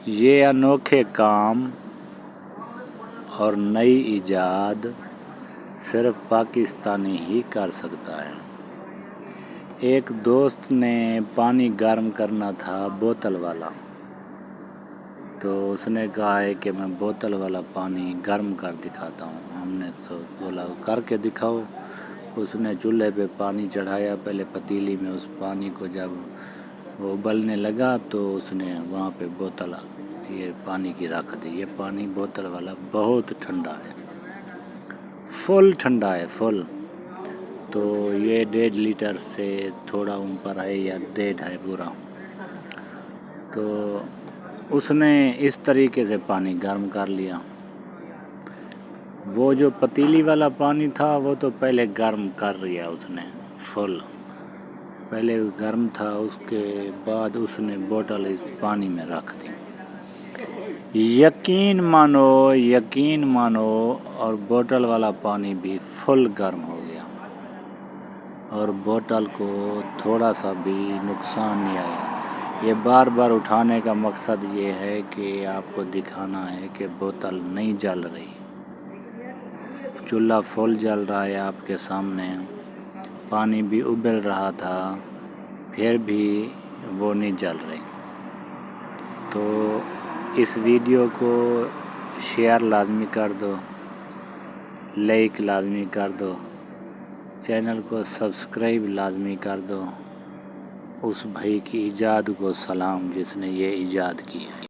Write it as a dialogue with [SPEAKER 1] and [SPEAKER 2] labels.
[SPEAKER 1] یہ انوکھے کام اور نئی ایجاد صرف پاکستانی ہی کر سکتا ہے۔ ایک دوست نے پانی گرم کرنا تھا بوتل والا، تو اس نے کہا ہے کہ میں بوتل والا پانی گرم کر دکھاتا ہوں۔ ہم نے بولا کر کے دکھاؤ۔ اس نے چولہے پہ پانی چڑھایا، پہلے پتیلی میں اس پانی کو جب وہ ابلنے لگا تو اس نے وہاں پہ بوتل یہ پانی کی رکھ دی۔ یہ پانی بوتل والا بہت ٹھنڈا ہے، فل ٹھنڈا ہے، فل۔ تو یہ 1.5 لیٹر سے تھوڑا اوپر ہے یا 1.5 ہے پورا۔ تو اس نے اس طریقے سے پانی گرم کر لیا۔ وہ جو پتیلی والا پانی تھا وہ تو پہلے گرم کر لیا اس نے فل، پہلے گرم تھا، اس کے بعد اس نے بوتل اس پانی میں رکھ دی۔ یقین مانو اور بوتل والا پانی بھی فل گرم ہو گیا اور بوتل کو تھوڑا سا بھی نقصان نہیں آیا۔ یہ بار بار اٹھانے کا مقصد یہ ہے کہ آپ کو دکھانا ہے کہ بوتل نہیں جل رہی، چولہا فل جل رہا ہے آپ کے سامنے، پانی بھی ابل رہا تھا، پھر بھی وہ نہیں جل رہی۔ تو اس ویڈیو کو شیئر لازمی کر دو، لائک لازمی کر دو، چینل کو سبسکرائب لازمی کر دو۔ اس بھائی کی ایجاد کو سلام جس نے یہ ایجاد کی ہے۔